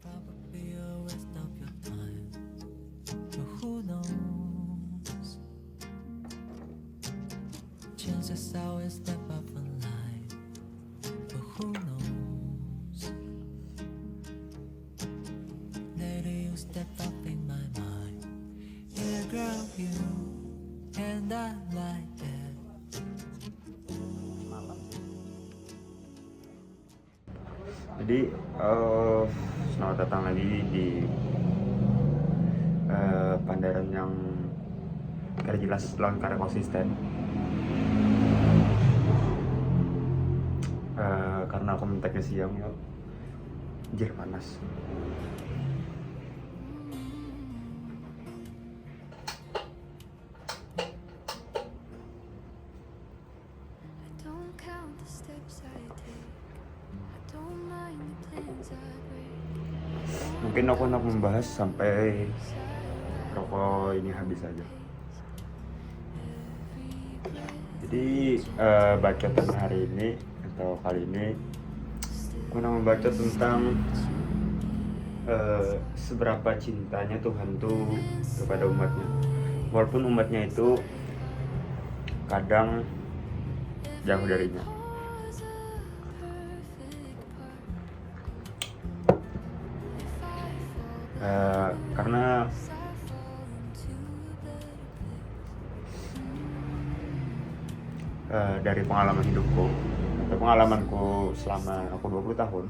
Probably a waste of your time, but who knows? Chances are we'll step up in line, but who knows? Later you step up in my mind. Yeah, girl, you and I like that. Jadi selamat datang lagi di Pandaran yang gak jelas lawan karya konsisten. Karena aku menteknya siang ya, anjir panas. Don't count the steps I take. I don't mind the plans I break. Mungkin aku hendak membahas sampai rokok ini habis aja. Jadi bacotan hari ini atau kali ini aku hendak membaca tentang seberapa cintanya Tuhan tuh kepada umatnya. Walaupun umatnya itu kadang jauh darinya. Karena dari pengalaman hidupku atau pengalamanku selama aku 20 tahun,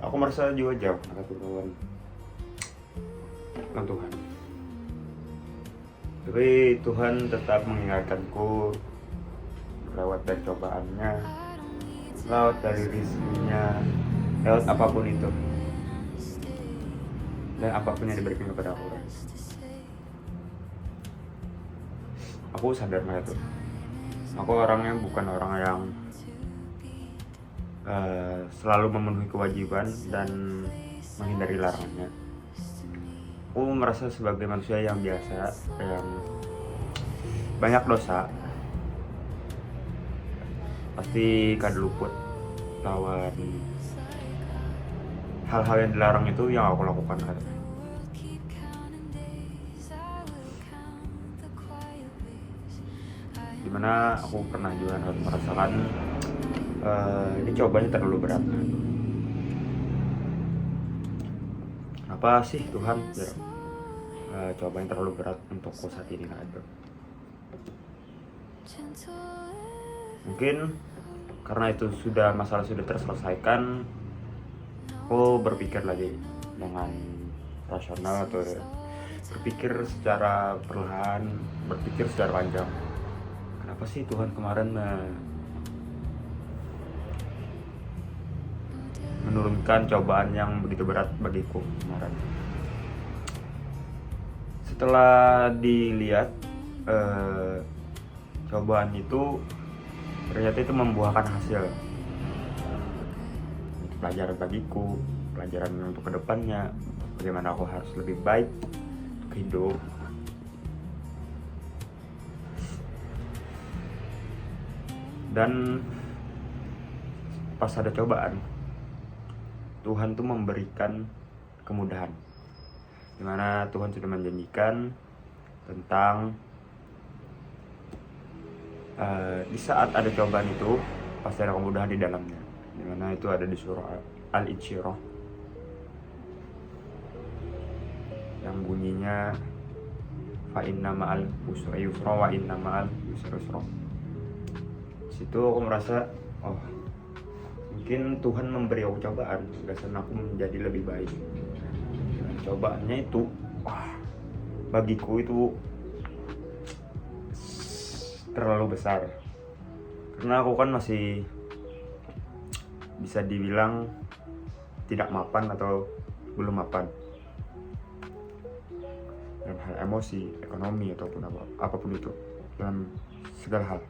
aku merasa jiwa jauh dengan Tuhan. Tapi Tuhan tetap mengingatkanku lewat dari cobaannya, lewat dari rizkinya, lewat apapun itu, dan apapun yang diberikan kepada aku. Aku sadar itu. Aku orangnya bukan orang yang selalu memenuhi kewajiban dan menghindari larangannya. Aku merasa sebagai manusia yang biasa, yang banyak dosa, pasti kada luput lawan hal-hal yang dilarang itu yang aku lakukan. Dimana aku pernah juga harus merasakan ini cobanya terlalu berat. Kenapa sih Tuhan cobanya terlalu berat untukku saat ini? Mungkin karena itu masalah sudah terselesaikan, aku berpikir lagi dengan rasional atau berpikir secara perlahan, berpikir secara panjang. Kenapa sih Tuhan kemarin menurunkan cobaan yang begitu berat bagiku kemarin? Setelah dilihat cobaan itu ternyata itu membuahkan hasil, pelajaran bagiku, pelajaran untuk kedepannya, bagaimana aku harus lebih baik untuk hidup. Dan pas ada cobaan, Tuhan tuh memberikan kemudahan, dimana Tuhan sudah menjanjikan tentang di saat ada cobaan itu pasti ada kemudahan di dalamnya, dimana itu ada di surah Al-Insyirah yang bunyinya fa inna ma'al usri yusra wa inna ma'al usri yusra. Situ aku merasa, oh mungkin Tuhan memberi aku cobaan agar aku menjadi lebih baik. Dan cobaannya itu bagiku itu terlalu besar, karena aku kan masih bisa dibilang tidak mapan atau belum mapan dalam hal emosi, ekonomi ataupun apapun itu, dalam segala hal.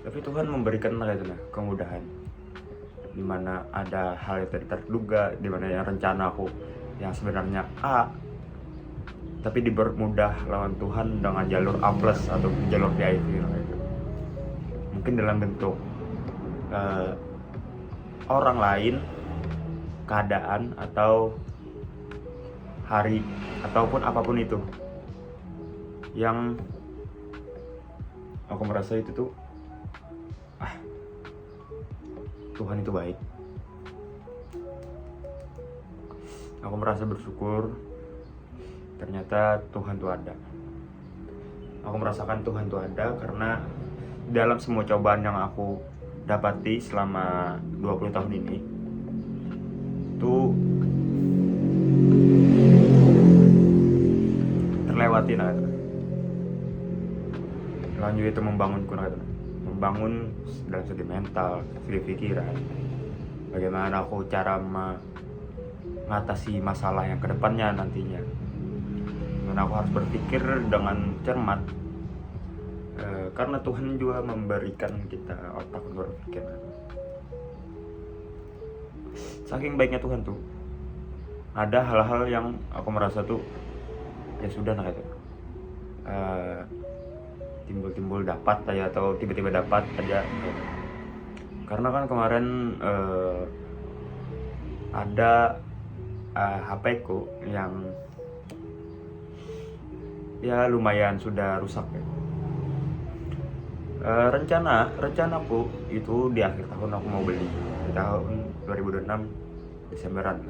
Tapi Tuhan memberikan kemudahan, dimana ada hal yang tidak terduga, dimana yang rencana aku yang sebenarnya A, tapi dipermudah lawan Tuhan dengan jalur A+ atau jalur VIP gitu. Mungkin dalam bentuk orang lain keadaan atau hari ataupun apapun itu yang aku merasa itu tuh Tuhan itu baik. Aku merasa bersyukur ternyata Tuhan itu ada. Aku merasakan Tuhan itu ada karena dalam semua cobaan yang aku dapati selama 20 tahun ini itu terlewati lanjut itu membangunku membangun dalam segi mental, segi pikiran, bagaimana aku cara mengatasi masalah yang kedepannya nantinya, dan aku harus berpikir dengan cermat karena Tuhan juga memberikan kita otak untuk berpikir. Saking baiknya Tuhan tuh, ada hal-hal yang aku merasa tuh ya sudah itu timbul-timbul dapat aja atau tiba-tiba dapat aja. Karena kan kemarin ada HP ku yang ya lumayan sudah rusak ya. Rencanaku itu di akhir tahun aku mau beli, di tahun 2026 Desemberan.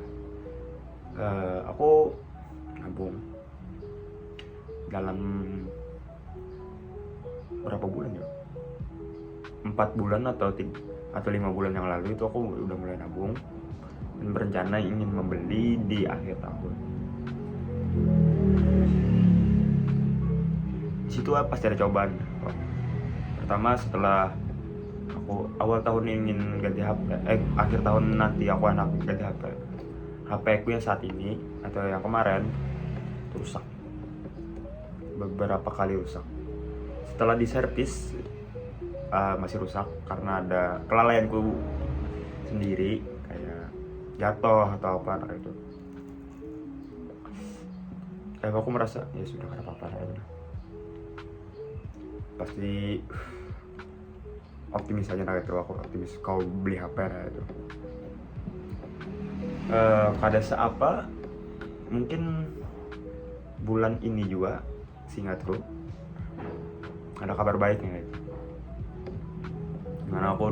Aku nabung dalam berapa bulan ya? 4 bulan atau 5 bulan yang lalu itu aku udah mulai nabung dan berencana ingin membeli di akhir tahun. Situ pasti ada cobaan. Pertama, setelah aku awal tahun ingin ganti HP, akhir tahun nanti aku anak ganti HP. HP ku yang saat ini atau yang kemarin rusak, beberapa kali rusak. Setelah diservis masih rusak karena ada kelalaianku sendiri, kayak jatuh atau apa itu. Aku merasa ya sudah gak apa-apa pasti optimis aja itu. Aku optimis kau beli HP itu. Pada seapa mungkin bulan ini juga singkatku ada kabar baiknya itu. Dimana aku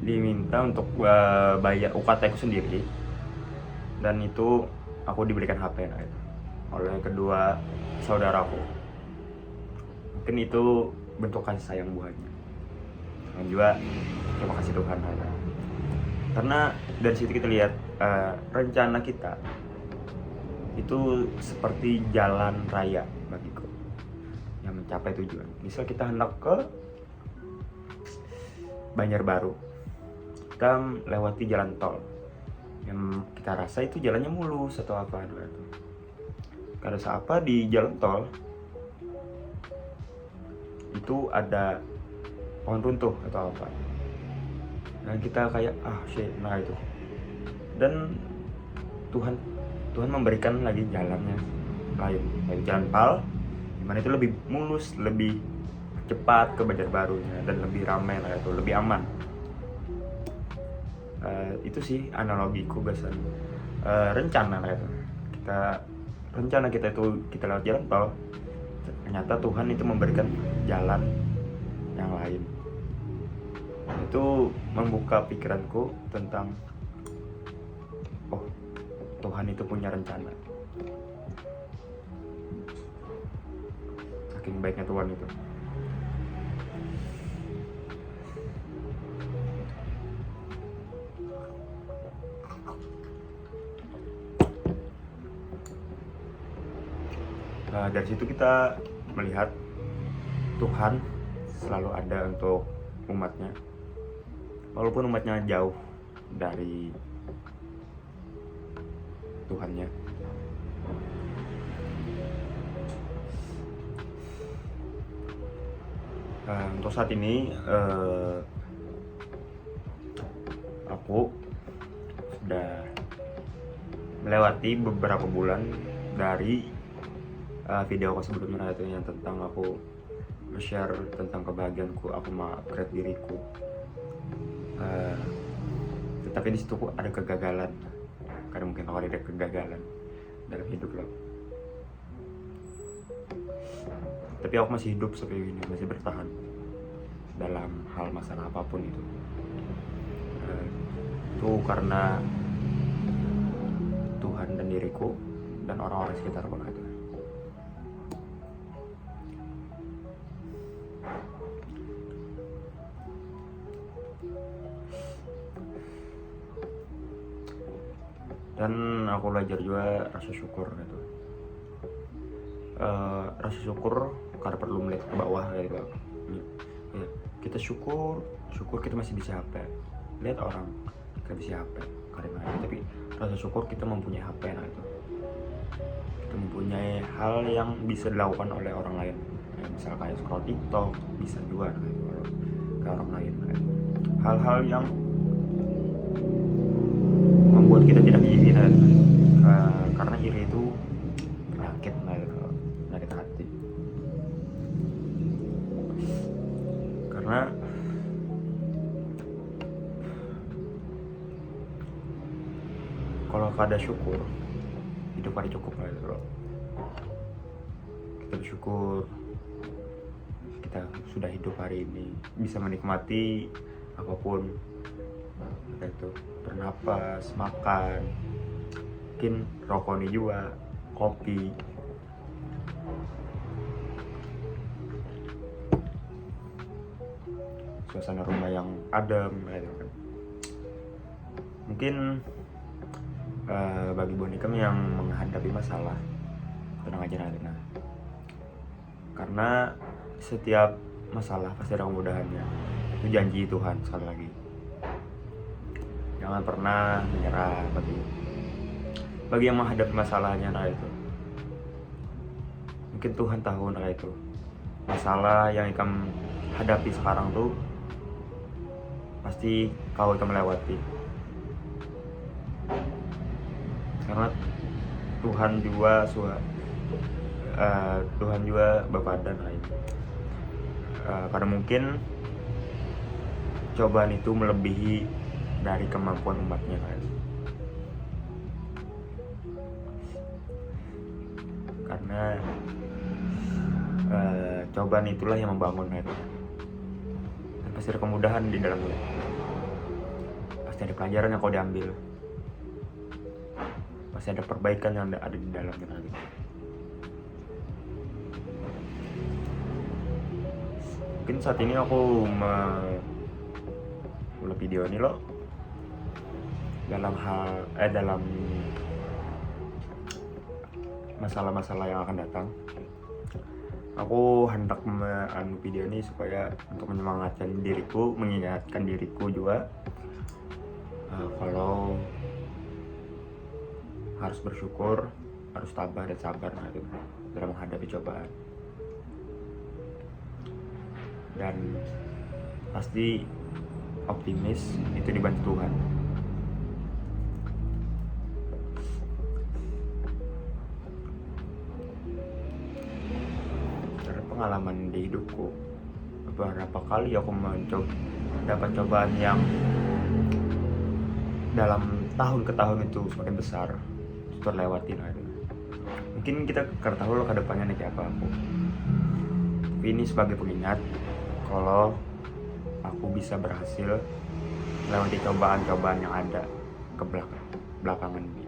diminta untuk bayar UKT ku sendiri, dan itu aku diberikan HP itu oleh kedua saudaraku. Mungkin itu bentuk kasih sayang buahnya. Dan juga terima kasih Tuhan. Karena dari situ kita lihat rencana kita itu seperti jalan raya bagiku yang mencapai tujuan. Misal kita hendak ke Banjarbaru, kita lewati jalan tol yang kita rasa itu jalannya mulus atau apa itu. Karena apa di jalan tol itu ada pohon runtuh atau apa, dan kita kayak itu. Dan Tuhan memberikan lagi jalannya lain, yaitu jalan pal, dimana itu lebih mulus, lebih cepat ke Banjarbarunya, dan lebih ramai itu, lebih aman. Itu sih analogiku biasanya. Rencana kita itu kita lewat jalan tol, ternyata Tuhan itu memberikan jalan yang lain. Itu membuka pikiranku tentang Tuhan itu punya rencana. Saking baiknya Tuhan itu. Dari situ kita melihat Tuhan selalu ada untuk umatnya, walaupun umatnya jauh dari Tuhannya. Untuk saat ini aku sudah melewati beberapa bulan dari video aku sebelumnya itu yang tentang aku share tentang kebahagiaanku, aku upgrade diriku. Itu tapi di situ ada kegagalan. Kadang mungkin kalau ada kegagalan dalam hidup lo, tapi aku masih hidup sampai ini, masih bertahan dalam hal masalah apapun itu. Itu karena Tuhan dan diriku dan orang-orang sekitar aku itu. Dan aku belajar juga rasa syukur gitu. Rasa syukur karena perlu melihat ke bawah gitu. Ya, kita syukur kita masih bisa HP. Lihat orang kita bisa HP karena itu, tapi rasa syukur kita mempunyai HP nah itu. Kita mempunyai hal yang bisa dilakukan oleh orang lain. Ya, misal kayak scroll TikTok bisa juga nah, itu, ke orang lain. Nah, itu. Hal-hal yang membuat kita tidak iri nah, karena iri itu penyakit nah, itu, penyakit hati. Karena kalau ada syukur, hidup hari cukup lah itu loh. Kita bersyukur kita sudah hidup hari ini, bisa menikmati apapun itu, bernapas, makan, mungkin rokok ini juga, kopi. Suasana rumah yang adem gitu kan. Mungkin bagi Bonikam yang menghadapi masalah, tenang aja nanti nah. Karena setiap masalah pasti ada kemudahannya. Itu janji Tuhan sekali lagi. Jangan pernah menyerah bagi yang menghadapi masalahnya nah itu. Mungkin Tuhan tahu nah itu. Masalah yang kamu hadapi sekarang tuh pasti kau akan melewati. Karena Tuhan juga Bapa dan lain. Karena mungkin cobaan itu melebihi dari kemampuan umatnya kan. Karena cobaan itulah yang membangun kan. Dan pasti ada kemudahan di dalamnya. Pasti ada pelajaran yang kau diambil. Pasti ada perbaikan yang ada di dalamnya nanti. Mungkin saat ini aku mulai video ini loh dalam masalah-masalah yang akan datang. Aku hendak video ini supaya untuk menyemangatkan diriku, mengingatkan diriku juga kalau harus bersyukur, harus tabah dan sabar nah, itu, dalam menghadapi cobaan. Dan pasti optimis itu dibantu Tuhan. Dari pengalaman di hidupku, beberapa kali aku dapat cobaan yang dalam tahun ke tahun itu semakin besar, itu terlewatin aja. Mungkin kita tahu loh ke depannya nih kayak apa aku. Tapi ini sebagai pengingat kalau aku bisa berhasil melewati cobaan-cobaan yang ada ke belakangan ini.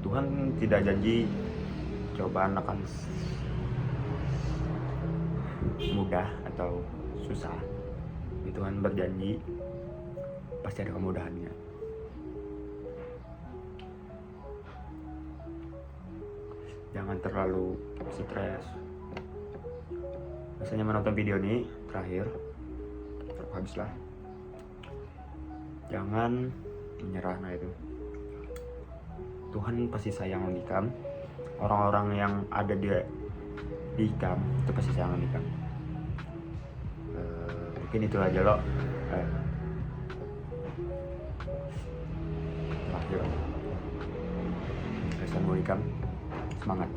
Tuhan tidak janji cobaan akan mudah atau susah. Tuhan berjanji pasti ada kemudahannya. Jangan terlalu stres. Biasanya menonton video ini terakhir, habislah. Jangan menyerah nah itu. Tuhan pasti sayang Ikam. Orang-orang yang ada di Ikam itu pasti sayang Ikam. Mungkin itu aja loh. Terakhir, pesan Ikam, semangat.